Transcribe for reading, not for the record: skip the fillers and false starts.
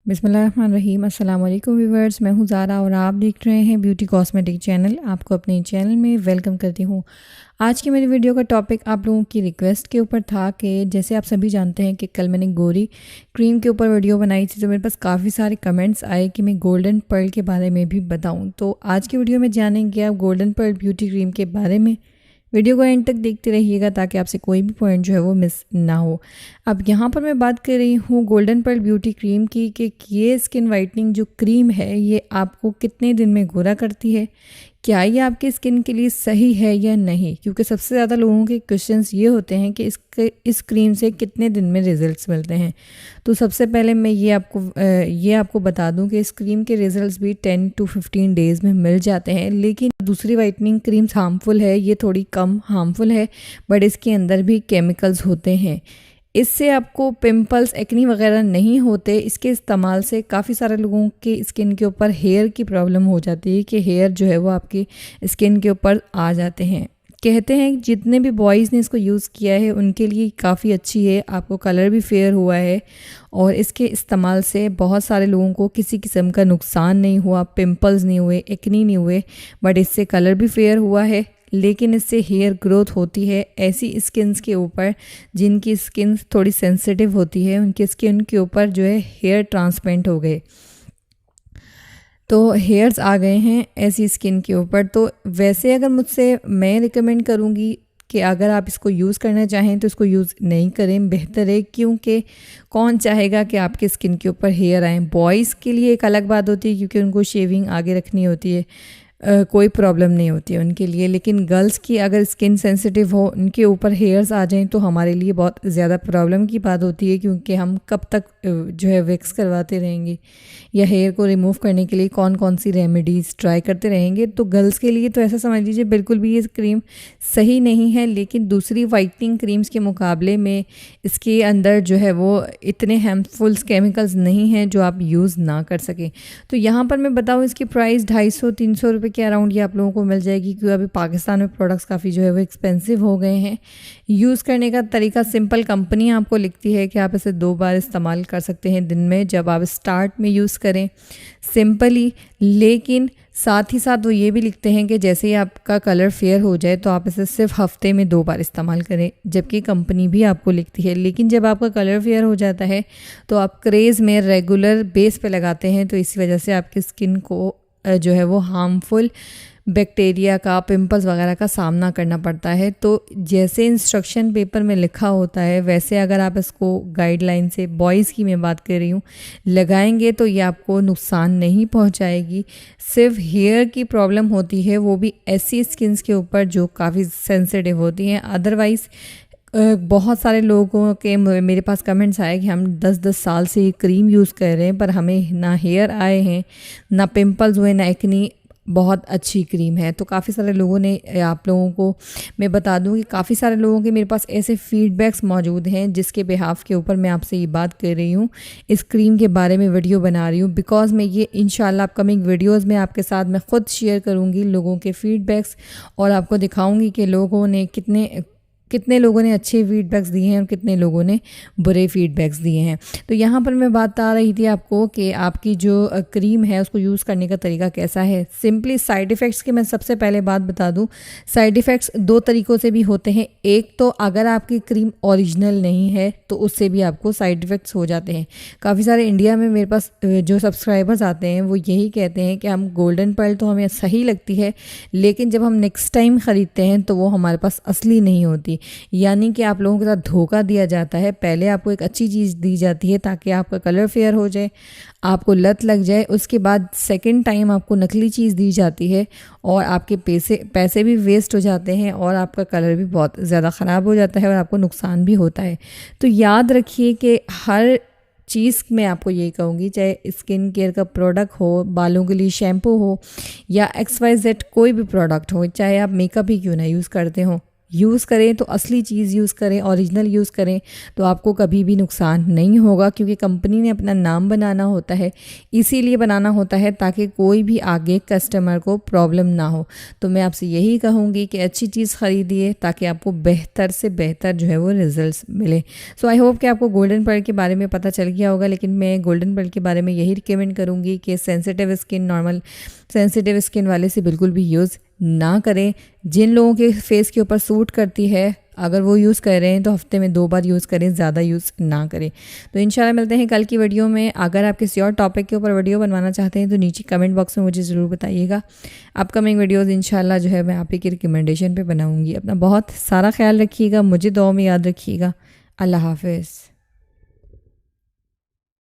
बिस्मिल्लाहिर्रहमानिर्रहीम। अस्सलाम वालेकुम व्यूवर्स, मैं हूँ ज़ारा और आप देख रहे हैं ब्यूटी कॉस्मेटिक चैनल। आपको अपने चैनल में वेलकम करती हूँ। आज की मेरी वीडियो का टॉपिक आप लोगों की रिक्वेस्ट के ऊपर था कि जैसे आप सभी जानते हैं कि कल मैंने गोरी क्रीम के ऊपर वीडियो बनाई थी, तो मेरे पास काफ़ी सारे कमेंट्स आए कि मैं गोल्डन पर्ल के बारे में भी बताऊँ। तो आज की वीडियो में जानेंगे आप गोल्डन पर्ल ब्यूटी क्रीम के बारे में। वीडियो को एंड तक देखते रहिएगा ताकि आपसे कोई भी पॉइंट जो है वो मिस ना हो। अब यहाँ पर मैं बात कर रही हूँ गोल्डन पर्ल ब्यूटी क्रीम की कि ये स्किन वाइटनिंग जो क्रीम है ये आपको कितने दिन में गोरा करती है, क्या ये आपकी स्किन के लिए सही है या नहीं, क्योंकि सबसे ज़्यादा लोगों के क्वेश्चंस ये होते हैं कि इस क्रीम से कितने दिन में रिज़ल्ट्स मिलते हैं। तो सबसे पहले मैं ये आपको बता दूं कि इस क्रीम के रिज़ल्ट्स भी 10 to 15 डेज़ में मिल जाते हैं। लेकिन दूसरी वाइटनिंग क्रीम्स हार्मफुल है, ये थोड़ी कम हार्मफुल है, बट इसके अंदर भी केमिकल्स होते हैं। इससे आपको पिंपल्स, एक्नी वगैरह नहीं होते। इसके इस्तेमाल से काफ़ी सारे लोगों के स्किन के ऊपर हेयर की प्रॉब्लम हो जाती है कि हेयर जो है वो आपकी स्किन के ऊपर आ जाते हैं। कहते हैं जितने भी बॉयज़ ने इसको यूज़ किया है उनके लिए काफ़ी अच्छी है, आपको कलर भी फेयर हुआ है और इसके इस्तेमाल से बहुत सारे लोगों को किसी किस्म का नुकसान नहीं हुआ, पिंपल्स नहीं हुए, एक्नी नहीं हुए, बट इससे कलर भी फेयर हुआ है। लेकिन इससे हेयर ग्रोथ होती है ऐसी स्किन्स के ऊपर जिनकी स्किन थोड़ी सेंसिटिव होती है, उनकी स्किन के ऊपर जो है हेयर ट्रांसप्लांट हो गए, तो हेयर्स आ गए हैं ऐसी स्किन के ऊपर। तो वैसे अगर मुझसे मैं रिकमेंड करूँगी कि अगर आप इसको यूज़ करना चाहें तो इसको यूज़ नहीं करें, बेहतर है, क्योंकि कौन चाहेगा कि आपके स्किन के ऊपर हेयर आएँ। बॉयज़ के लिए एक अलग बात होती है क्योंकि उनको शेविंग आगे रखनी होती है, कोई प्रॉब्लम नहीं होती है उनके लिए। लेकिन गर्ल्स की अगर स्किन सेंसिटिव हो, उनके ऊपर हेयर्स आ जाएं तो हमारे लिए बहुत ज़्यादा प्रॉब्लम की बात होती है, क्योंकि हम कब तक जो है वैक्स करवाते रहेंगे या हेयर को रिमूव करने के लिए कौन कौन सी रेमेडीज़ ट्राई करते रहेंगे। तो गर्ल्स के लिए तो ऐसा समझ लीजिए बिल्कुल भी ये क्रीम सही नहीं है। लेकिन दूसरी वाइटनिंग क्रीम्स के मुकाबले में इसके अंदर जो है वो इतने हार्मफुल केमिकल्स नहीं हैं जो आप यूज़ ना कर सकें। तो यहाँ पर मैं बताऊँ इसकी प्राइस 250-300 रुपये के अराउंड ये आप लोगों को मिल जाएगी, क्योंकि अभी पाकिस्तान में प्रोडक्ट्स काफ़ी जो है वो एक्सपेंसिव हो गए हैं। यूज़ करने का तरीका सिंपल, कंपनी आपको लिखती है कि आप इसे 2 बार इस्तेमाल कर सकते हैं दिन में, जब आप स्टार्ट में यूज़ करें सिंपली। लेकिन साथ ही साथ वो ये भी लिखते हैं कि जैसे ही आपका कलर फेयर हो जाए तो आप इसे सिर्फ हफ्ते में 2 बार इस्तेमाल करें, जबकि कंपनी भी आपको लिखती है। लेकिन जब आपका कलर फेयर हो जाता है तो आप क्रेज़ में रेगुलर बेस पे लगाते हैं, तो इसी वजह से आपकी स्किन को जो है वो हार्मफुल बैक्टीरिया का, पिंपल्स वगैरह का सामना करना पड़ता है। तो जैसे इंस्ट्रक्शन पेपर में लिखा होता है वैसे अगर आप इसको गाइडलाइन से, बॉयज़ की मैं बात कर रही हूँ, लगाएंगे तो ये आपको नुकसान नहीं पहुँचाएगी। सिर्फ हेयर की प्रॉब्लम होती है, वो भी ऐसी स्किन्स के ऊपर जो काफ़ी सेंसिटिव होती हैं। अदरवाइज़ बहुत सारे लोगों के मेरे पास कमेंट्स आए कि हम 10-10 साल से ये क्रीम यूज़ कर रहे हैं पर हमें ना हेयर आए हैं, ना पिंपल्स हुए, ना एक्नी। बहुत अच्छी क्रीम है। तो काफ़ी सारे लोगों ने, आप लोगों को मैं बता दूं कि काफ़ी सारे लोगों के मेरे पास ऐसे फीडबैक्स मौजूद हैं जिसके बिहाफ के ऊपर मैं आपसे ये बात कर रही हूँ, इस क्रीम के बारे में वीडियो बना रही हूँ। बिकॉज़ मैं ये इंशाल्लाह अपकमिंग वीडियोस में आपके साथ मैं ख़ुद शेयर करूँगी लोगों के फीडबैक्स और आपको दिखाऊँगी कि लोगों ने कितने लोगों ने अच्छे फीडबैक्स दिए हैं और कितने लोगों ने बुरे फीडबैक्स दिए हैं। तो यहाँ पर मैं बात आ रही थी आपको कि आपकी जो क्रीम है उसको यूज़ करने का तरीका कैसा है। सिंपली साइड इफ़ेक्ट्स की मैं सबसे पहले बात बता दूँ। साइड इफ़ेक्ट्स 2 तरीक़ों से भी होते हैं। एक तो अगर आपकी क्रीम ओरिजिनल नहीं है तो उससे भी आपको साइड इफ़ेक्ट्स हो जाते हैं। काफ़ी सारे इंडिया में मेरे पास जो सब्सक्राइबर्स आते हैं वो यही कहते हैं कि हम गोल्डन पर्ल तो हमें सही लगती है, लेकिन जब हम नेक्स्ट टाइम ख़रीदते हैं तो वो हमारे पास असली नहीं होती। यानी कि आप लोगों के साथ धोखा दिया जाता है। पहले आपको एक अच्छी चीज़ दी जाती है ताकि आपका कलर फेयर हो जाए, आपको लत लग जाए, उसके बाद सेकंड टाइम आपको नकली चीज़ दी जाती है और आपके पैसे भी वेस्ट हो जाते हैं और आपका कलर भी बहुत ज़्यादा ख़राब हो जाता है और आपको नुकसान भी होता है। तो याद रखिए कि हर चीज़ मैं आपको ये कहूँगी, चाहे स्किन केयर का प्रोडक्ट हो, बालों के लिए शैम्पू हो या XYZ कोई भी प्रोडक्ट हो, चाहे आप मेकअप ही क्यों ना यूज़ करते हो, यूज़ करें तो असली चीज़ यूज़ करें, ओरिजिनल यूज़ करें, तो आपको कभी भी नुकसान नहीं होगा, क्योंकि कंपनी ने अपना नाम बनाना होता है, इसीलिए बनाना होता है ताकि कोई भी आगे कस्टमर को प्रॉब्लम ना हो। तो मैं आपसे यही कहूँगी कि अच्छी चीज़ ख़रीदिए ताकि आपको बेहतर से बेहतर जो है वो रिज़ल्ट्स मिले। सो आई होप कि आपको गोल्डन पर्ल के बारे में पता चल गया होगा, लेकिन मैं गोल्डन पर्ल के बारे में यही रिकमेंड करूँगी कि sensitive skin, normal sensitive skin वाले से बिल्कुल भी यूज़ ना करें। जिन लोगों के फेस के ऊपर सूट करती है, अगर वो यूज़ कर रहे हैं तो हफ्ते में 2 बार यूज़ करें, ज़्यादा यूज़ ना करें। तो इंशाल्लाह मिलते हैं कल की वीडियो में। अगर आप किसी और टॉपिक के ऊपर वीडियो बनवाना चाहते हैं तो नीचे कमेंट बॉक्स में मुझे ज़रूर बताइएगा। अपकमिंग वीडियोज़ इंशाल्लाह जो है मैं आप ही की रिकमेंडेशन पे बनाऊँगी। अपना बहुत सारा ख्याल रखिएगा, मुझे दुआ में याद रखिएगा। अल्लाह हाफ़िज़।